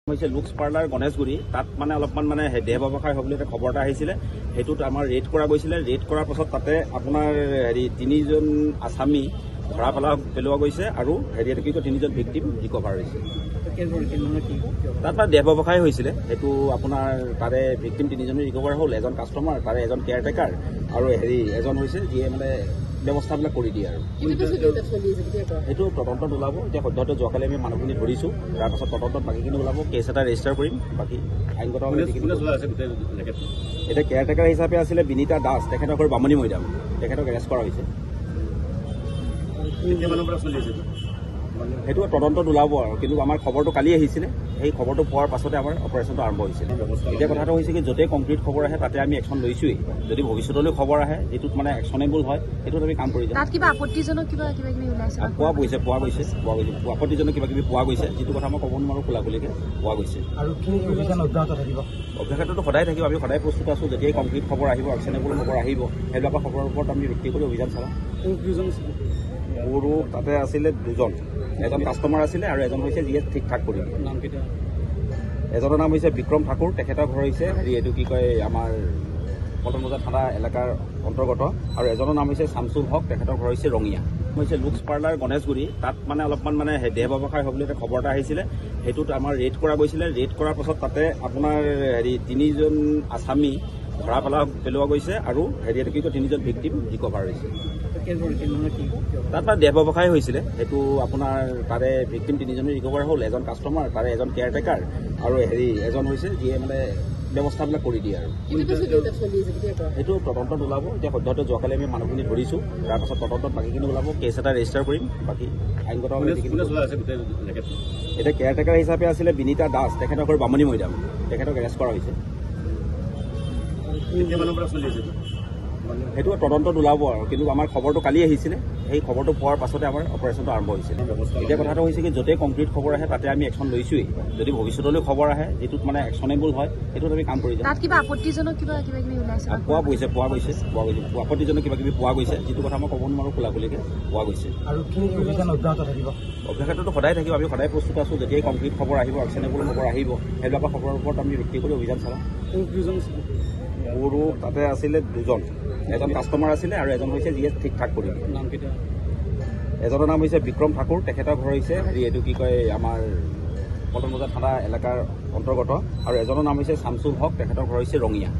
হৈছে looks parlour Ganeshguri তাত মানে অলপমান মানে দেহ ব্যৱসায় হ'ব বুলি এটা খবৰ এটা আহিছিলে সেইটোত আমাৰ ৰেড কৰা গৈছিলে ৰেড কৰাৰ পাছত তাতে আপোনাৰ তিনিজন আছামী ধৰা পেলোৱা গৈছে আৰু তিনিজন ভিক্টিম ৰিকভাৰ হৈছে তাত মানে দেহ ব্যৱসায় হৈছিলে সেইটো আপোনাৰ তাৰে ভিক্টিম তিনিজনে ৰিকভাৰ হ'ল এজন কাষ্টমাৰ তাৰে এজন কেয়াৰটেকাৰ আৰু এজন হৈছে যিয়ে মানে ব্যৱস্থাবিলাক কৰি দিয়ে আৰু সেইটো তদন্তত ওলাব এতিয়া সদ্যহতে যোৱাকালি আমি মানুহখিনি ধৰিছোঁ তাৰপাছত তদন্তত বাকীখিনি ওলাব কেছ এটা ৰেজিষ্টাৰ কৰিম বাকী আইনগত এতিয়া কেয়াৰটেকাৰ হিচাপে আছিলে বিনীতা দাস তেখেতৰ ঘৰ বামুণী মৈদাম তেখেতক এৰেষ্ট কৰা হৈছে সেইটো তদন্তত ওলাব আৰু কিন্তু আমাৰ খবৰটো কালি আহিছিলে সেই খবৰটো পোৱাৰ পাছতে আমাৰ অপাৰেশ্যনটো আৰম্ভ হৈছিলে এতিয়া কথাটো হৈছে কি য'তেই কমপ্লিট খবৰ আহে তাতে আমি একশ্যন লৈছোৱেই যদি ভৱিষ্যতলৈ খবৰ আহে যিটোত মানে একশ্যনেবল হয় সেইটোত আমি কাম কৰি যাম তাত কিবা আপত্তিজনক কিবা ওলাইছে পোৱা গৈছে আপত্তিজনক কিবা কিবি পোৱা গৈছে যিটো কথা মই ক'ব নোৱাৰোঁ খোলাখুলিকৈ পোৱা গৈছে আৰু অভ্যাসটোতো সদায় থাকিব আমি সদায় প্ৰস্তুত আছোঁ যেতিয়াই কমপ্লিট খবৰ আহিব একশ্যনেবল খবৰ আহিব সেইবিলাকৰ খবৰৰ ওপৰত আমি ভিত্তি কৰি অভিযান চলাম সৰু তাতে আছিলে দুজন এজন কাষ্টমাৰ আছিলে আৰু এজন হৈছে যিয়ে ঠিক ঠাক কৰিব এজনৰ নাম হৈছে বিক্ৰম ঠাকুৰ তেখেতৰ ঘৰ হৈছে এইটো কি কয় আমাৰ পল্টন বজাৰ থানা এলেকাৰ অন্তৰ্গত আৰু এজনৰ নাম হৈছে শামছুল হক তেখেতৰ ঘৰ হৈছে ৰঙিয়া হৈছে লুক্স পাৰ্লাৰ গণেশগুৰি তাত মানে অলপমান মানে দেহ ব্যৱসায় হ'ব বুলি এটা খবৰ এটা আহিছিলে সেইটোত আমাৰ ৰেড কৰা গৈছিলে ৰেড কৰাৰ পাছত তাতে আপোনাৰ তিনিজন আছামী ধৰা পেলোৱা গৈছে আৰু তিনিজন ভিক্টিম ৰিকভাৰ হৈছে তাত মানে দেহ ব্যৱসায় হৈছিলে সেইটো আপোনাৰ তাৰে ভিক্টিম তিনিজনে ৰিকভাৰ হ'ল এজন কাষ্টমাৰ তাৰে এজন কেয়াৰটেকাৰ আৰু এজন হৈছে যিয়ে মানে ব্যৱস্থাবিলাক কৰি দিয়ে আৰু সেইটো তদন্তত ওলাব এতিয়া সদ্যহতে যোৱাকালি আমি মানুহখিনি ধৰিছোঁ তাৰপাছত তদন্তত বাকীখিনি ওলাব কেছ এটা ৰেজিষ্টাৰ কৰিম বাকী আইনগত এতিয়া কেয়াৰটেকাৰ হিচাপে আছিলে বিনীতা দাস তেখেতৰ ঘৰ বামুণী মৈদাম তেখেতক এৰেষ্ট কৰা হৈছে সেইটো তদন্তত ওলাব আৰু কিন্তু আমাৰ খবৰটো কালি আহিছিলে সেই খবৰটো পোৱাৰ পাছতে আমাৰ অপাৰেশ্যনটো আৰম্ভ হৈছিলে এতিয়া কথাটো হৈছে কি য'তেই কমপ্লিট খবৰ আহে তাতে আমি একশ্যন লৈছোৱেই যদি ভৱিষ্যতলৈ খবৰ আহে যিটোত মানে একশ্যনেবল হয় সেইটোত আমি কাম কৰি যাম তাত কিবা আপত্তিজনক কিবা ওলাইছে পোৱা গৈছে আপত্তিজনক কিবা কিবি পোৱা গৈছে যিটো কথা মই ক'ব নোৱাৰোঁ খোলাখুলিকৈ পোৱা গৈছে আৰু অভ্যাসটোতো সদায় থাকিব আমি সদায় প্ৰস্তুত আছোঁ যেতিয়াই কমপ্লিট খবৰ আহিব একশ্যনেবল খবৰ আহিব সেইবিলাকৰ খবৰৰ ওপৰত আমি ভিত্তি কৰি অভিযান চলাম সৰু তাতে আছিলে দুজন এজন কাষ্টমাৰ আছিলে আৰু এজন হৈছে যিয়ে ঠিক ঠাক কৰিব এজনৰ নাম হৈছে বিক্ৰম ঠাকুৰ তেখেতৰ ঘৰ হৈছে এইটো কি কয় আমাৰ পল্টন বজাৰ থানা এলেকাৰ অন্তৰ্গত আৰু এজনৰ নাম হৈছে শামছুল হক তেখেতৰ ঘৰ হৈছে ৰঙিয়া